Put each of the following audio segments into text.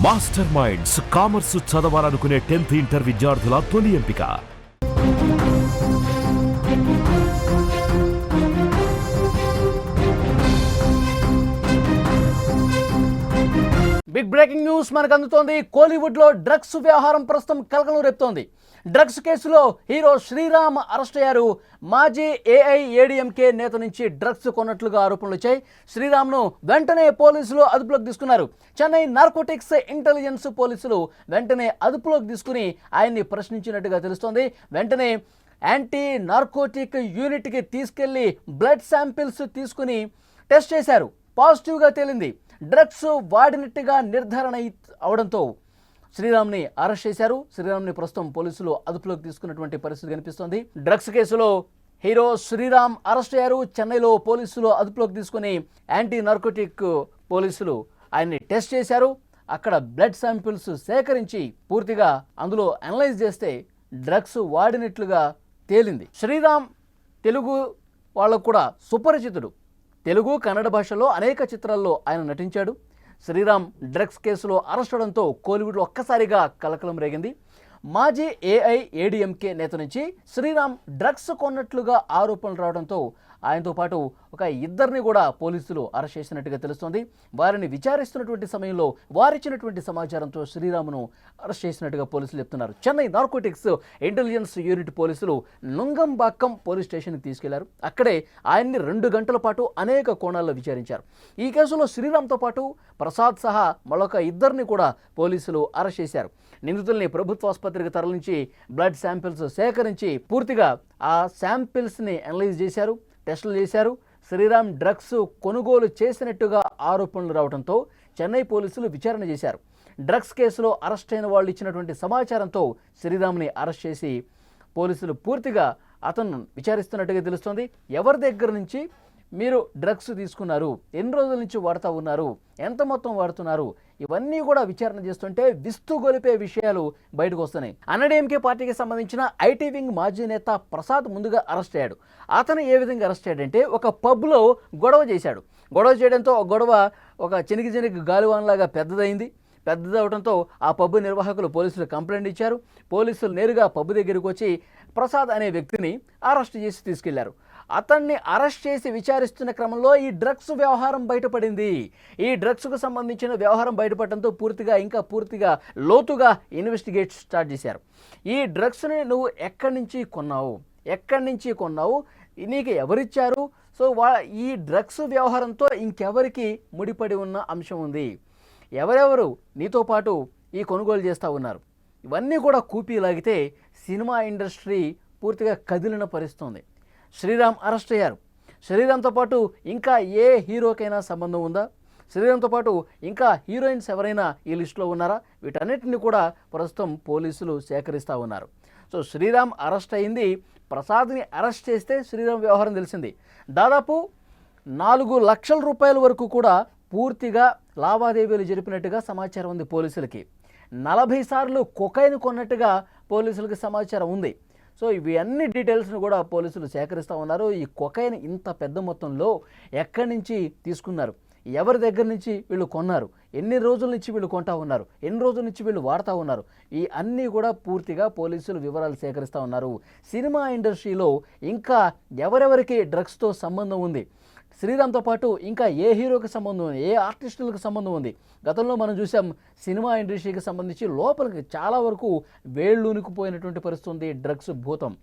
Master minds commerce చదవాలనుకునే 10th inter విద్యార్థుల తొలి ఎంపిక. బిగ్ బ్రేకింగ్ న్యూస్ మనకు అందుతోంది. కోలీవుడ్ లో డ్రగ్స్ వ్యవహారం ప్రస్తుతం కలకలం రేపుతోంది. డ్రగ్స్ కేసులో హీరో శ్రీరామ్ అరెస్ట్ అయ్యారు. మాజీ ఏఐఏడీఎంకే నేత నుంచి డ్రగ్స్ కొన్నట్లుగా ఆరోపణలు వచ్చాయి. శ్రీరామ్ను వెంటనే పోలీసులు అదుపులోకి తీసుకున్నారు. చెన్నై నార్కోటిక్స్ ఇంటెలిజెన్స్ పోలీసులు వెంటనే అదుపులోకి తీసుకుని ఆయన్ని ప్రశ్నించినట్టుగా తెలుస్తోంది. వెంటనే యాంటీ నార్కోటిక్ యూనిట్కి తీసుకెళ్లి బ్లడ్ శాంపిల్స్ తీసుకుని టెస్ట్ చేశారు. పాజిటివ్గా తేలింది. డ్రగ్స్ వాడినట్టుగా నిర్ధారణ అవడంతో శ్రీరామ్ని అరెస్ట్ చేశారు. శ్రీరామ్ని ప్రస్తుతం పోలీసులు అదుపులోకి తీసుకున్నటువంటి పరిస్థితి కనిపిస్తోంది. డ్రగ్స్ కేసులో హీరో శ్రీరామ్ అరెస్ట్ అయ్యారు. చెన్నైలో పోలీసులు అదుపులోకి తీసుకుని యాంటీ నార్కోటిక్ పోలీసులు ఆయన్ని టెస్ట్ చేశారు. అక్కడ బ్లడ్ శాంపిల్స్ సేకరించి పూర్తిగా అందులో అనలైజ్ చేస్తే డ్రగ్స్ వాడినట్లుగా తేలింది. శ్రీరామ్ తెలుగు వాళ్ళకు కూడా సుపరిచితుడు. తెలుగు, కన్నడ భాషలో అనేక చిత్రాల్లో ఆయన నటించాడు. శ్రీరామ్ డ్రగ్స్ కేసులో అరెస్ట్ అవడంతో కోలీవుడ్లో ఒక్కసారిగా కలకలం రేగింది. మాజీ ఏఐఏడీఎంకే నేత నుంచి శ్రీరామ్ డ్రగ్స్ కొన్నట్లుగా ఆరోపణలు రావడంతో ఆయనతో పాటు ఒక ఇద్దరిని కూడా పోలీసులు అరెస్ట్ చేసినట్టుగా తెలుస్తోంది. వారిని విచారిస్తున్నటువంటి సమయంలో వారిచ్చినటువంటి సమాచారంతో శ్రీరామ్ను అరెస్ట్ చేసినట్టుగా పోలీసులు చెప్తున్నారు. చెన్నై నార్కోటిక్స్ ఇంటెలిజెన్స్ యూనిట్ పోలీసులు నుంగంబాక్కం పోలీస్ స్టేషన్కి తీసుకెళ్లారు. అక్కడే ఆయన్ని 2 గంటల పాటు అనేక కోణాల్లో విచారించారు. ఈ కేసులో శ్రీరామ్తో పాటు ప్రసాద్ సహా మరొక ఇద్దరిని కూడా పోలీసులు అరెస్ట్ చేశారు. నిందితుల్ని ప్రభుత్వ ఆసుపత్రికి తరలించి బ్లడ్ శాంపిల్స్ సేకరించి పూర్తిగా ఆ శాంపిల్స్ని అనలైజ్ చేశారు, టెస్టులు చేశారు. శ్రీరామ్ డ్రగ్స్ కొనుగోలు చేసినట్టుగా ఆరోపణలు రావడంతో చెన్నై పోలీసులు విచారణ చేశారు. డ్రగ్స్ కేసులో అరెస్ట్ అయిన వాళ్ళు ఇచ్చినటువంటి సమాచారంతో శ్రీరామ్ని అరెస్ట్ చేసి పోలీసులు పూర్తిగా అతను విచారిస్తున్నట్టుగా తెలుస్తోంది. ఎవరి దగ్గర నుంచి మీరు డ్రగ్స్ తీసుకున్నారు, ఎన్ని రోజుల నుంచి వాడుతూ ఉన్నారు, ఎంత మొత్తం వాడుతున్నారు, ఇవన్నీ కూడా విచారణ చేస్తుంటే విస్తుగొలిపే విషయాలు బయటకు వస్తున్నాయి. అన్నాడీఎంకే పార్టీకి సంబంధించిన ఐటీ వింగ్ మాజీ నేత ప్రసాద్ ముందుగా అరెస్ట్ అయ్యాడు. అతను ఏ విధంగా అరెస్ట్ అయ్యాడంటే ఒక పబ్లో గొడవ చేశాడు. గొడవ చేయడంతో గొడవ ఒక చినికి గాలివాన్లాగా పెద్దదవడంతో ఆ పబ్ నిర్వాహకులు పోలీసులు కంప్లైంట్ ఇచ్చారు. పోలీసులు నేరుగా పబ్ దగ్గరికి వచ్చి ప్రసాద్ అనే వ్యక్తిని అరెస్ట్ చేసి తీసుకెళ్లారు. అతన్ని అరెస్ట్ చేసి విచారిస్తున్న క్రమంలో ఈ డ్రగ్స్ వ్యవహారం బయటపడింది. ఈ డ్రగ్స్కు సంబంధించిన వ్యవహారం బయటపడడంతో పూర్తిగా లోతుగా ఇన్వెస్టిగేట్ స్టార్ట్ చేశారు. ఈ డ్రగ్స్ని నువ్వు ఎక్కడి నుంచి కొన్నావు, నీకు ఎవరిచ్చారు, సో ఈ డ్రగ్స్ వ్యవహారంతో ఇంకెవరికి ముడిపడి ఉన్న అంశం ఉంది, ఎవరెవరు నీతో పాటు ఈ కొనుగోలు చేస్తూ ఉన్నారు, ఇవన్నీ కూడా కూపీ లాగితే సినిమా ఇండస్ట్రీ పూర్తిగా కదిలిన పరిస్థితుంది. శ్రీరామ్ అరెస్ట్ అయ్యారు. శ్రీరామ్తో పాటు ఇంకా ఏ హీరోకైనా సంబంధం ఉందా, శ్రీరామ్తో పాటు ఇంకా హీరోయిన్స్ ఎవరైనా ఈ లిస్టులో ఉన్నారా, వీటన్నిటిని కూడా ప్రస్తుతం పోలీసులు సేకరిస్తూ ఉన్నారు. సో శ్రీరామ్ అరెస్ట్ అయింది. ప్రసాద్ని అరెస్ట్ చేస్తే శ్రీరామ్ వ్యవహారం తెలిసింది. దాదాపు 4 లక్షల రూపాయల వరకు కూడా పూర్తిగా లావాదేవీలు జరిపినట్టుగా సమాచారం ఉంది పోలీసులకి. 40 సార్లు కొకైన్ కొన్నట్టుగా పోలీసులకి సమాచారం ఉంది. సో ఇవి అన్ని డీటెయిల్స్ను కూడా పోలీసులు సేకరిస్తూ ఉన్నారు. ఈ కొకైన్ ఇంత పెద్ద మొత్తంలో ఎక్కడి నుంచి తీసుకున్నారు, ఎవరి దగ్గర నుంచి వీళ్ళు కొన్నారు, ఎన్ని రోజుల నుంచి వీళ్ళు కొంటా ఉన్నారు, ఎన్ని రోజుల నుంచి వీళ్ళు వాడుతూ ఉన్నారు, ఈ అన్నీ కూడా పూర్తిగా పోలీసులు వివరాలు సేకరిస్తూ ఉన్నారు. సినిమా ఇండస్ట్రీలో ఇంకా ఎవరెవరికి డ్రగ్స్తో సంబంధం ఉంది, శ్రీరామ్తో పాటు ఇంకా ఏ హీరోకి సంబంధం ఉంది, ఏ ఆర్టిస్టులకు సంబంధం ఉంది. గతంలో మనం చూసాం సినిమా ఇండస్ట్రీకి సంబంధించి లోపలికి చాలా వరకు వేళ్ళూనికిపోయినటువంటి పరిస్థితి ఉంది డ్రగ్స్ భూతం.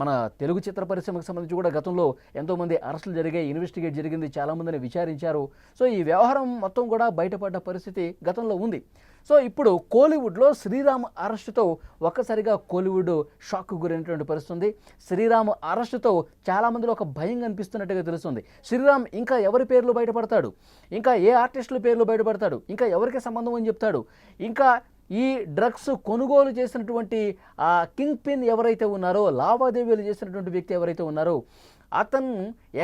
మన తెలుగు చిత్ర పరిశ్రమకు సంబంధించి కూడా గతంలో ఎంతోమంది అరెస్టులు జరిగాయి, ఇన్వెస్టిగేట్ జరిగింది, చాలామందిని విచారించారు. సో ఈ వ్యవహారం మొత్తం కూడా బయటపడ్డ పరిస్థితి గతంలో ఉంది. సో ఇప్పుడు కోలీవుడ్లో శ్రీరామ్ అరెస్టుతో ఒక్కసారిగా కోలీవుడ్ షాక్ గురైనటువంటి పరిస్థితుంది. శ్రీరామ్ అరెస్టుతో చాలామందిలో ఒక భయం కనిపిస్తున్నట్టుగా తెలుస్తుంది. శ్రీరామ్ ఇంకా ఎవరి పేర్లు బయటపడతాడు, ఇంకా ఏ ఆర్టిస్టుల పేర్లు బయటపడతాడు, ఇంకా ఎవరికి సంబంధం అని చెప్తాడు, ఇంకా ఈ డ్రగ్స్ కొనుగోలు చేసినటువంటి ఆ కింగ్ పిన్ ఎవరైతే ఉన్నారో, లావాదేవీలు చేసినటువంటి వ్యక్తి ఎవరైతే ఉన్నారో అతను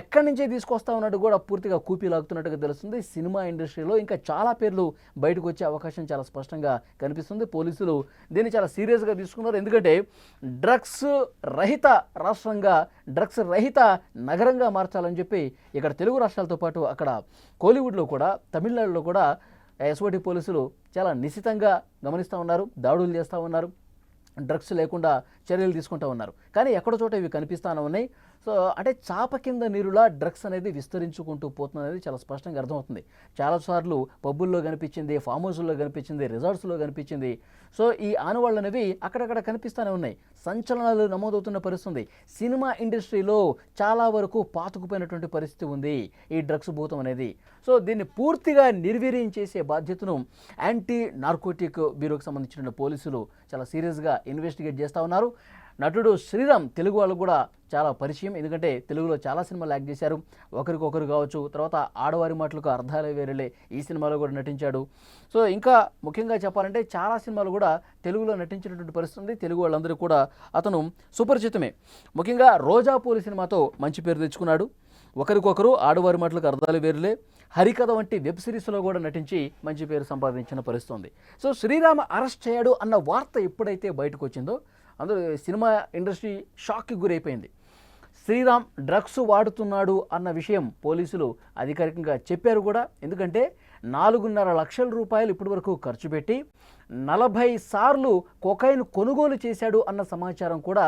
ఎక్కడి నుంచే తీసుకొస్తా ఉన్నట్టు కూడా పూర్తిగా కూపీ లాగుతున్నట్టుగా తెలుస్తుంది. సినిమా ఇండస్ట్రీలో ఇంకా చాలా పేర్లు బయటకు వచ్చే అవకాశం చాలా స్పష్టంగా కనిపిస్తుంది. పోలీసులు దీన్ని చాలా సీరియస్గా తీసుకున్నారు. ఎందుకంటే డ్రగ్స్ రహిత రాష్ట్రంగా, డ్రగ్స్ రహిత నగరంగా మార్చాలని చెప్పి ఇక్కడ తెలుగు రాష్ట్రాలతో పాటు అక్కడ కోలీవుడ్లో కూడా, తమిళనాడులో కూడా ఎస్ఓటి పోలీసులు చాలా నిశితంగా గమనిస్తూ ఉన్నారు, దాడులు చేస్తూ ఉన్నారు, డ్రగ్స్ లేకుండా చర్యలు తీసుకుంటూ ఉన్నారు. కానీ ఎక్కడో చోట ఇవి కనిపిస్తూనే ఉన్నాయి. సో అంటే చాప కింద నీరులా డ్రగ్స్ అనేది విస్తరించుకుంటూ పోతుంది అనేది చాలా స్పష్టంగా అర్థమవుతుంది. చాలాసార్లు పబ్బుల్లో కనిపించింది, ఫామ్ హౌస్లో కనిపించింది, రిసార్ట్స్లో కనిపించింది. సో ఈ ఆనవాళ్ళు అనేవి అక్కడక్కడ కనిపిస్తూనే ఉన్నాయి. సంచలనాలు నమోదవుతున్న పరిస్థితి. సినిమా ఇండస్ట్రీలో చాలా వరకు పాతుకుపోయినటువంటి పరిస్థితి ఉంది ఈ డ్రగ్స్ భూతం అనేది. సో దీన్ని పూర్తిగా నిర్వీర్యం చేసే బాధ్యతను యాంటీ నార్కోటిక్ బ్యూరోకి సంబంధించిన పోలీసులు చాలా సీరియస్గా ఇన్వెస్టిగేట్ చేస్తూ ఉన్నారు. నటుడు శ్రీరామ్ తెలుగు వాళ్ళకు కూడా చాలా పరిచయం, ఎందుకంటే తెలుగులో చాలా సినిమాలు యాక్ట్ చేశారు. ఒకరికొకరు కావచ్చు, తర్వాత ఆడవారి మాటలకు అర్థాలే వేరేలే ఈ సినిమాలో కూడా నటించాడు. సో ఇంకా ముఖ్యంగా చెప్పాలంటే చాలా సినిమాలు కూడా తెలుగులో నటించినటువంటి పరిస్థితి ఉంది. తెలుగు వాళ్ళందరూ కూడా అతను సుపరిచితమే. ముఖ్యంగా రోజాపూరి సినిమాతో మంచి పేరు తెచ్చుకున్నాడు. ఒకరికొకరు ఆడవారి మాటలకు అర్థాలు వేరులే, హరికథ వంటి వెబ్ సిరీస్లో కూడా నటించి మంచి పేరు సంపాదించిన పరిస్థితి ఉంది. సో శ్రీరామ్ అరెస్ట్ చేయడు అన్న వార్త ఎప్పుడైతే బయటకు వచ్చిందో అందరూ సినిమా ఇండస్ట్రీ షాక్కి గురైపోయింది. శ్రీరామ్ డ్రగ్స్ వాడుతున్నాడు అన్న విషయం పోలీసులు అధికారికంగా చెప్పారు కూడా. ఎందుకంటే 4.5 లక్షల రూపాయలు ఇప్పటివరకు ఖర్చు పెట్టి 40 సార్లు కొకైన్ కొనుగోలు చేశాడు అన్న సమాచారం కూడా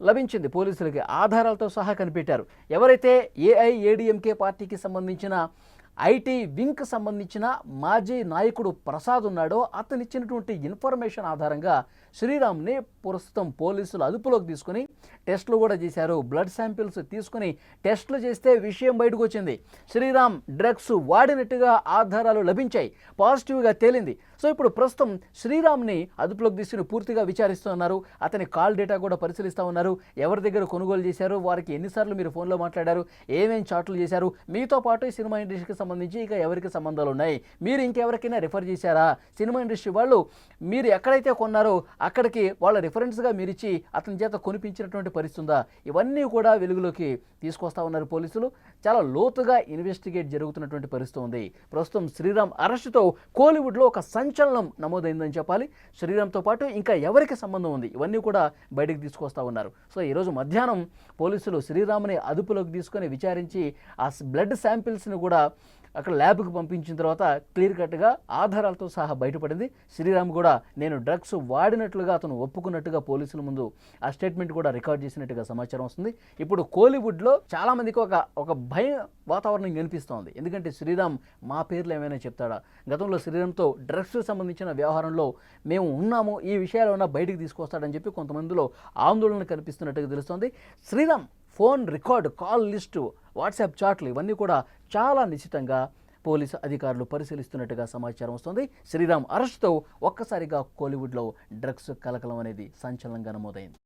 లభించింది పోలీసులకి. ఆధారాలతో సహా కనిపెట్టారు. ఎవరైతే ఏఐఏడీఎంకే పార్టీకి సంబంధించిన ఐటీ వింగ్కి సంబంధించిన మాజీ నాయకుడు ప్రసాద్ ఉన్నాడో అతనిచ్చినటువంటి ఇన్ఫర్మేషన్ ఆధారంగా శ్రీరామ్ని ప్రస్తుతం పోలీసులు అదుపులోకి తీసుకుని టెస్టులు కూడా చేశారు. బ్లడ్ శాంపిల్స్ తీసుకుని టెస్టులు చేస్తే విషయం బయటకు వచ్చింది. శ్రీరామ్ డ్రగ్స్ వాడినట్టుగా ఆధారాలు లభించాయి, పాజిటివ్గా తేలింది. సో ఇప్పుడు ప్రస్తుతం శ్రీరామ్ని అదుపులోకి తీసుకుని పూర్తిగా విచారిస్తున్నారు. అతని కాల్ డేటా కూడా పరిశీలిస్తూ ఉన్నారు. ఎవరి దగ్గర కొనుగోలు చేశారు, వారికి ఎన్నిసార్లు మీరు ఫోన్లో మాట్లాడారు, ఏమేం చాట్లు చేశారు, మీతో పాటు ఈ సినిమా ఇండస్ట్రీకి సంబంధించి ఇక ఎవరికి సంబంధాలు ఉన్నాయి, మీరు ఇంకెవరికైనా రిఫర్ చేశారా, సినిమా ఇండస్ట్రీ వాళ్ళు మీరు ఎక్కడైతే కొన్నారో అక్కడికి వాళ్ళ రిఫరెన్స్గా మీరిచ్చి అతని చేత కొనిపించినటువంటి పరిస్థితి ఉందా, ఇవన్నీ కూడా వెలుగులోకి తీసుకొస్తా ఉన్నారు పోలీసులు. చాలా లోతుగా ఇన్వెస్టిగేట్ జరుగుతున్నటువంటి పరిస్థితి ఉంది. ప్రస్తుతం శ్రీరామ్ అరెస్టుతో కోలీవుడ్లో ఒక సంచలనం నమోదైందని చెప్పాలి. శ్రీరామ్తో పాటు ఇంకా ఎవరికి సంబంధం ఉంది ఇవన్నీ కూడా బయటకు తీసుకొస్తా ఉన్నారు. సో ఈరోజు మధ్యాహ్నం పోలీసులు శ్రీరామ్ని అదుపులోకి తీసుకొని విచారించి ఆ బ్లడ్ శాంపిల్స్ని కూడా అక్కడ ల్యాబ్కి పంపించిన తర్వాత క్లియర్ కట్గా ఆధారాలతో సహా బయటపడింది. శ్రీరామ్ కూడా నేను డ్రగ్స్ వాడినట్లుగా అతను ఒప్పుకున్నట్టుగా పోలీసుల ముందు ఆ స్టేట్మెంట్ కూడా రికార్డ్ చేసినట్టుగా సమాచారం వస్తుంది. ఇప్పుడు కోలీవుడ్లో చాలామందికి ఒక భయం వాతావరణం కనిపిస్తోంది. ఎందుకంటే శ్రీరామ్ మా పేర్లు ఏమైనా చెప్తాడా, గతంలో శ్రీరామ్తో డ్రగ్స్ సంబంధించిన వ్యవహారంలో మేము ఉన్నాము, ఈ విషయాలు ఏమైనా బయటికి తీసుకొస్తాడని చెప్పి కొంతమందిలో ఆందోళన కనిపిస్తున్నట్టుగా తెలుస్తోంది. Sriram phone record, call list, WhatsApp చాట్లు ఇవన్నీ కూడా చాలా నిశ్చితంగా పోలీసు అధికారులు పరిశీలిస్తున్నట్టుగా సమాచారం వస్తుంది. శ్రీరామ్ అరెస్టుతో ఒక్కసారిగా కోలీవుడ్లో డ్రగ్స్ కలకలం అనేది సంచలనంగా నమోదైంది.